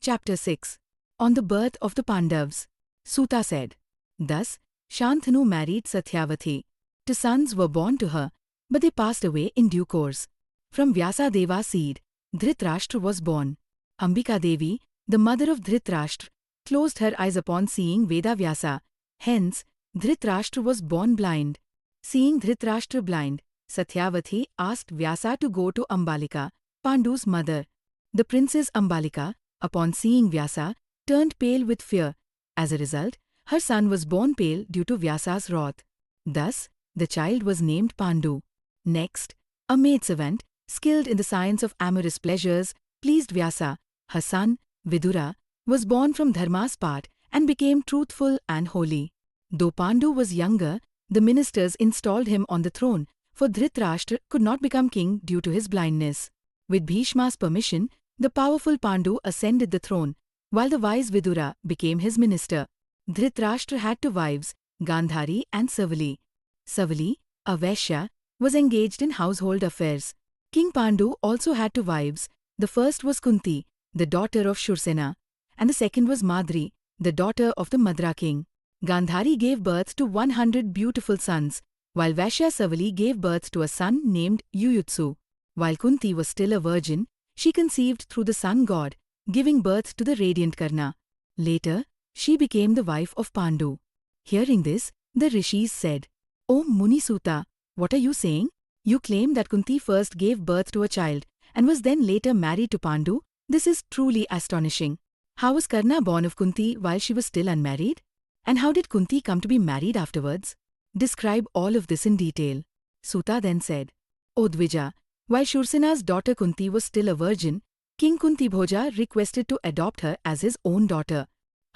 Chapter 6. On the birth of the Pandavas. Suta said. Thus, Shantanu married Satyavati. 2 sons were born to her, but they passed away in due course. From Vyasadeva's seed, Dhritarashtra was born. Ambika Devi, the mother of Dhritarashtra, closed her eyes upon seeing Vedavyasa. Hence, Dhritarashtra was born blind. Seeing Dhritarashtra blind, Satyavati asked Vyasa to go to Ambalika, Pandu's mother. The princess Ambalika, upon seeing Vyasa, turned pale with fear. As a result, her son was born pale due to Vyasa's wrath. Thus, the child was named Pandu. Next, a maidservant, skilled in the science of amorous pleasures, pleased Vyasa. Her son, Vidura, was born from Dharma's part and became truthful and holy. Though Pandu was younger, the ministers installed him on the throne, for Dhritarashtra could not become king due to his blindness. With Bhishma's permission, the powerful Pandu ascended the throne, while the wise Vidura became his minister. Dhritarashtra had 2 wives, Gandhari and Savali. Savali, a Vaishya, was engaged in household affairs. King Pandu also had 2 wives. The first was Kunti, the daughter of Shursena, and the second was Madri, the daughter of the Madra king. Gandhari gave birth to 100 beautiful sons, while Vaishya Savali gave birth to a son named Yuyutsu. While Kunti was still a virgin, she conceived through the sun god, giving birth to the radiant Karna. Later, she became the wife of Pandu. Hearing this, the rishis said, "O Munisuta, what are you saying? You claim that Kunti first gave birth to a child and was then later married to Pandu. This is truly astonishing. How was Karna born of Kunti while she was still unmarried? And how did Kunti come to be married afterwards? Describe all of this in detail." Suta then said, "O Dvija, while Shursena's daughter Kunti was still a virgin, King Kuntibhoja requested to adopt her as his own daughter.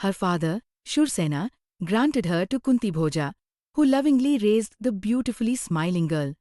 Her father, Shursena, granted her to Kuntibhoja, who lovingly raised the beautifully smiling girl.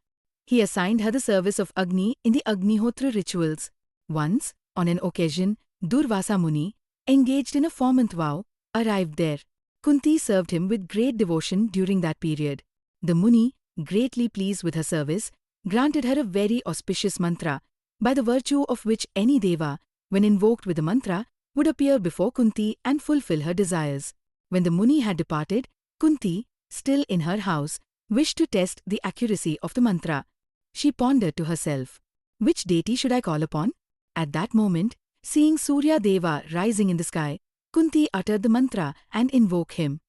He assigned her the service of Agni in the Agnihotra rituals. Once, on an occasion, Durvasa Muni, engaged in a 4-month vow, arrived there. Kunti served him with great devotion during that period. The Muni, greatly pleased with her service, granted her a very auspicious mantra, by the virtue of which any deva, when invoked with the mantra, would appear before Kunti and fulfill her desires. When the Muni had departed, Kunti, still in her house, wished to test the accuracy of the mantra. She pondered to herself, "Which deity should I call upon?" At that moment, seeing Surya Deva rising in the sky, Kunti uttered the mantra and invoked him.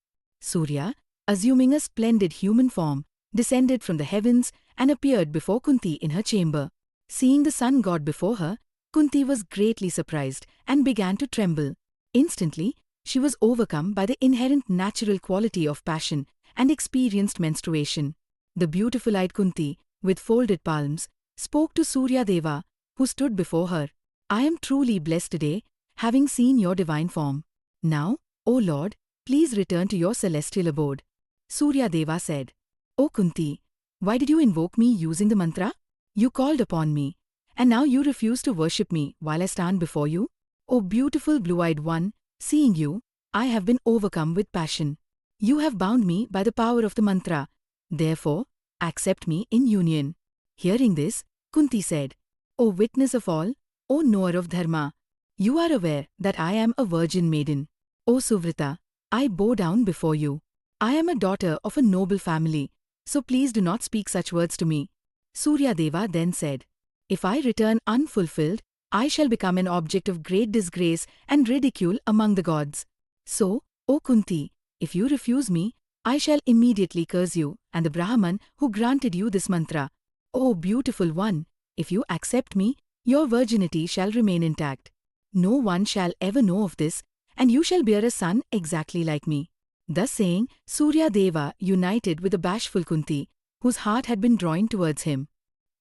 Surya, assuming a splendid human form, descended from the heavens and appeared before Kunti in her chamber. Seeing the sun god before her, Kunti was greatly surprised and began to tremble. Instantly, she was overcome by the inherent natural quality of passion and experienced menstruation. The beautiful-eyed Kunti, with folded palms, spoke to Surya Deva, who stood before her. "I am truly blessed today, having seen your divine form. Now, O Lord, please return to your celestial abode." Surya Deva said, "O Kunti, why did you invoke me using the mantra? You called upon me, and now you refuse to worship me while I stand before you? O beautiful blue-eyed one, seeing you, I have been overcome with passion. You have bound me by the power of the mantra. Therefore, accept me in union." Hearing this, Kunti said, "O witness of all, O knower of dharma, you are aware that I am a virgin maiden. O Suvrita, I bow down before you. I am a daughter of a noble family, so please do not speak such words to me." Surya Deva then said, "If I return unfulfilled, I shall become an object of great disgrace and ridicule among the gods. So, O Kunti, if you refuse me, I shall immediately curse you and the Brahman who granted you this mantra. O beautiful one, if you accept me, your virginity shall remain intact. No one shall ever know of this, and you shall bear a son exactly like me." Thus saying, Surya Deva united with the bashful Kunti, whose heart had been drawing towards him.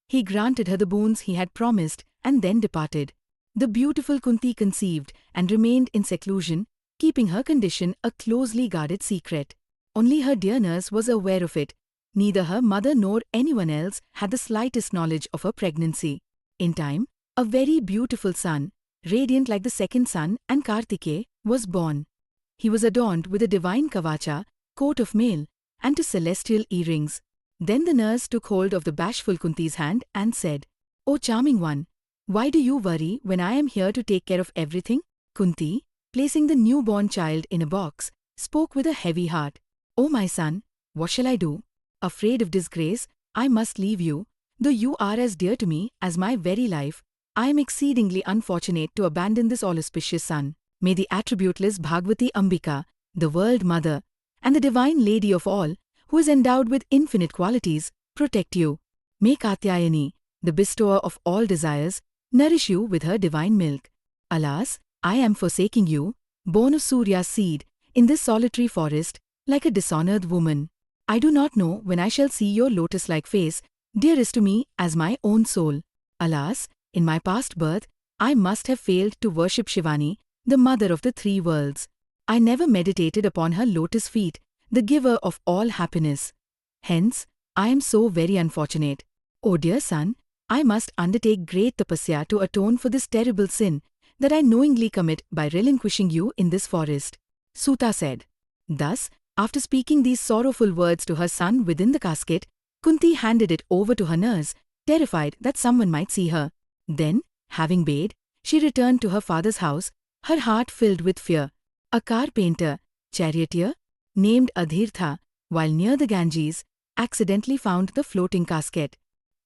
He granted her the boons he had promised and then departed. The beautiful Kunti conceived and remained in seclusion, keeping her condition a closely guarded secret. Only her dear nurse was aware of it. Neither her mother nor anyone else had the slightest knowledge of her pregnancy. In time, a very beautiful son, radiant like the second sun and Kartikeya, was born. He was adorned with a divine kavacha, coat of mail, and 2 celestial earrings. Then the nurse took hold of the bashful Kunti's hand and said, "O charming one, why do you worry when I am here to take care of everything? Kunti, placing the newborn child in a box, spoke with a heavy heart. "O my son, what shall I do? Afraid of disgrace, I must leave you. Though you are as dear to me as my very life, I am exceedingly unfortunate to abandon this all-auspicious son. May the attributeless Bhagavati Ambika, the world mother, and the divine lady of all, who is endowed with infinite qualities, protect you. May Katyayani, the bestower of all desires, nourish you with her divine milk. Alas, I am forsaking you, born of Surya's seed, in this solitary forest, like a dishonored woman. I do not know when I shall see your lotus-like face, dearest to me as my own soul. Alas, in my past birth, I must have failed to worship Shivani, the mother of the three worlds. I never meditated upon her lotus feet, the giver of all happiness. Hence, I am so very unfortunate. O dear son, I must undertake great tapasya to atone for this terrible sin that I knowingly commit by relinquishing you in this forest." Suta said. Thus, after speaking these sorrowful words to her son within the casket, Kunti handed it over to her nurse, terrified that someone might see her. Then, having bathed, she returned to her father's house, her heart filled with fear. A carpenter, charioteer, named Adhirtha, while near the Ganges, accidentally found the floating casket.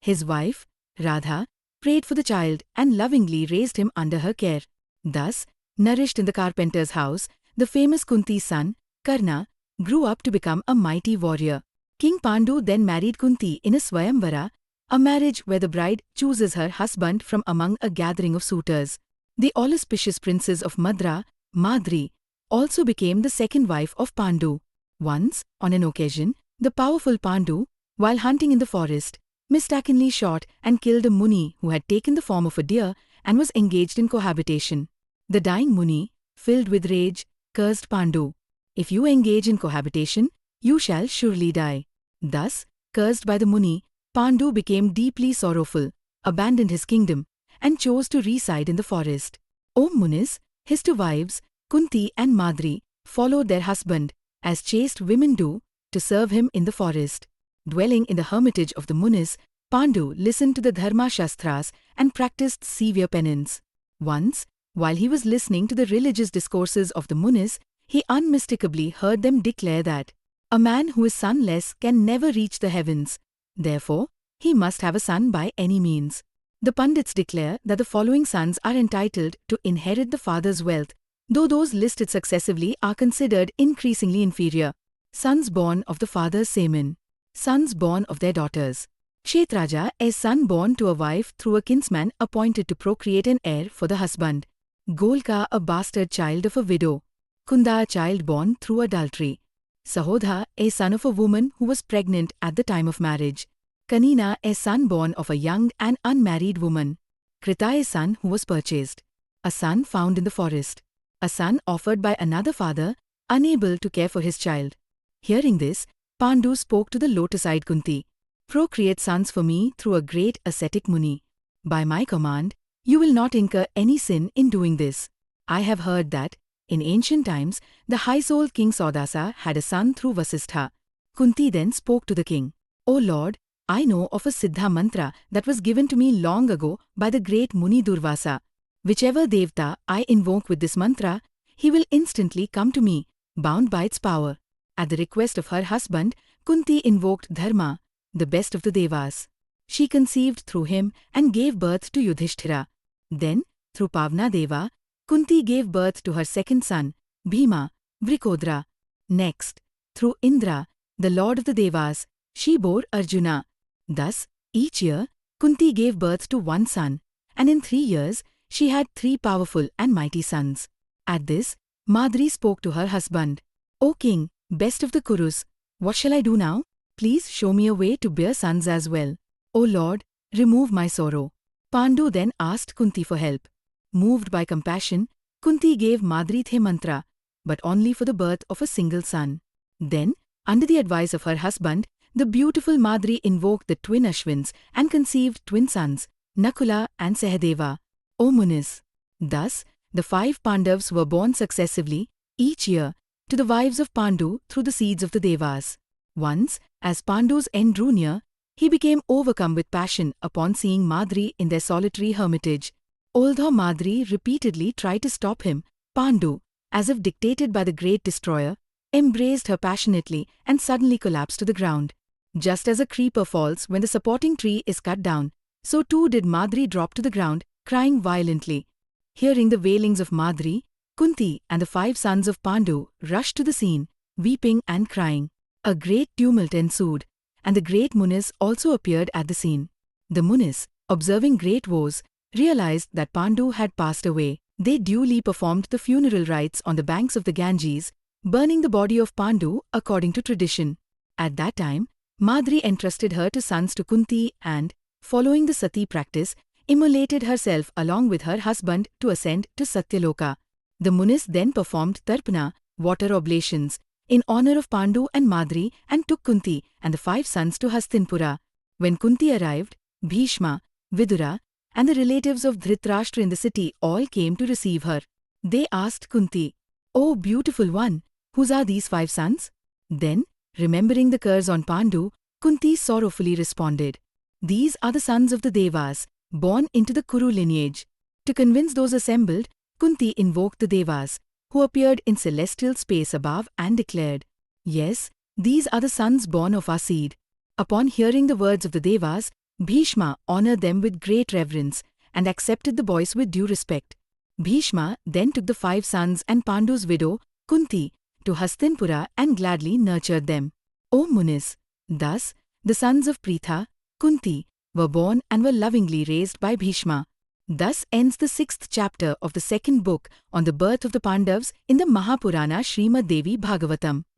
His wife, Radha, prayed for the child and lovingly raised him under her care. Thus, nourished in the carpenter's house, the famous Kunti's son, Karna, grew up to become a mighty warrior. King Pandu then married Kunti in a Swayamvara, a marriage where the bride chooses her husband from among a gathering of suitors. The all-auspicious princess of Madra, Madri, also became the second wife of Pandu. Once, on an occasion, the powerful Pandu, while hunting in the forest, mistakenly shot and killed a Muni who had taken the form of a deer and was engaged in cohabitation. The dying Muni, filled with rage, cursed Pandu. "If you engage in cohabitation, you shall surely die." Thus, cursed by the Muni, Pandu became deeply sorrowful, abandoned his kingdom, and chose to reside in the forest. O Munis, his two wives, Kunti and Madri, followed their husband, as chaste women do, to serve him in the forest. Dwelling in the hermitage of the Munis, Pandu listened to the Dharma Shastras and practiced severe penance. Once, while he was listening to the religious discourses of the Munis, he unmistakably heard them declare that a man who is sonless can never reach the heavens. Therefore, he must have a son by any means. The Pandits declare that the following sons are entitled to inherit the father's wealth, though those listed successively are considered increasingly inferior. Sons born of the father's semen. Sons born of their daughters. Kshetraja, a son born to a wife through a kinsman appointed to procreate an heir for the husband. Golka, a bastard child of a widow. Kunda, a child born through adultery. Sahodha, a son of a woman who was pregnant at the time of marriage. Kanina, a son born of a young and unmarried woman. Krita, a son who was purchased. A son found in the forest. A son offered by another father, unable to care for his child. Hearing this, Pandu spoke to the lotus-eyed Kunti. "Procreate sons for me through a great ascetic Muni. By my command, you will not incur any sin in doing this. I have heard that, in ancient times, the high-souled King Saudasa had a son through Vasistha." Kunti then spoke to the king. "O Lord, I know of a Siddha mantra that was given to me long ago by the great Muni Durvasa. Whichever Devta I invoke with this mantra, he will instantly come to me, bound by its power." At the request of her husband, Kunti invoked Dharma, the best of the Devas. She conceived through him and gave birth to Yudhishthira. Then, through Pavna Deva, Kunti gave birth to her second son, Bhima, Vrikodra. Next, through Indra, the lord of the Devas, she bore Arjuna. Thus, each year, Kunti gave birth to one son, and in 3 years, she had 3 powerful and mighty sons. At this, Madri spoke to her husband. "O king, best of the Kurus, what shall I do now? Please show me a way to bear sons as well. O Lord, remove my sorrow." Pandu then asked Kunti for help. Moved by compassion, Kunti gave Madrithe mantra, but only for the birth of a single son. Then, under the advice of her husband, the beautiful Madri invoked the twin Ashwins and conceived twin sons, Nakula and Sahadeva. O Munis! Thus, the 5 Pandavas were born successively, each year, to the wives of Pandu through the seeds of the Devas. Once, as Pandu's end drew near, he became overcome with passion upon seeing Madri in their solitary hermitage. Although Madri repeatedly tried to stop him, Pandu, as if dictated by the great destroyer, embraced her passionately and suddenly collapsed to the ground. Just as a creeper falls when the supporting tree is cut down, so too did Madri drop to the ground, crying violently. Hearing the wailings of Madri, Kunti and the 5 sons of Pandu rushed to the scene, weeping and crying. A great tumult ensued, and the great Munis also appeared at the scene. The Munis, observing great woes, realized that Pandu had passed away. They duly performed the funeral rites on the banks of the Ganges, burning the body of Pandu according to tradition. At that time, Madri entrusted her 2 sons to Kunti and, following the sati practice, immolated herself along with her husband to ascend to Satyaloka. The Munis then performed Tarpana, water oblations, in honor of Pandu and Madri and took Kunti and the 5 sons to Hastinapura. When Kunti arrived, Bhishma, Vidura, and the relatives of Dhritarashtra in the city all came to receive her. They asked Kunti, "O beautiful one, whose are these 5 sons?" Then, remembering the curse on Pandu, Kunti sorrowfully responded, "These are the sons of the Devas, born into the Kuru lineage." To convince those assembled, Kunti invoked the Devas, who appeared in celestial space above and declared, "Yes, these are the sons born of our seed." Upon hearing the words of the Devas, Bhishma honored them with great reverence and accepted the boys with due respect. Bhishma then took the 5 sons and Pandu's widow, Kunti, to Hastinapura and gladly nurtured them. O Munis, thus the sons of Pritha, Kunti, were born and were lovingly raised by Bhishma. Thus ends the 6th chapter of the 2nd book on the birth of the Pandavas in the Mahapurana Srimad Devi Bhagavatam.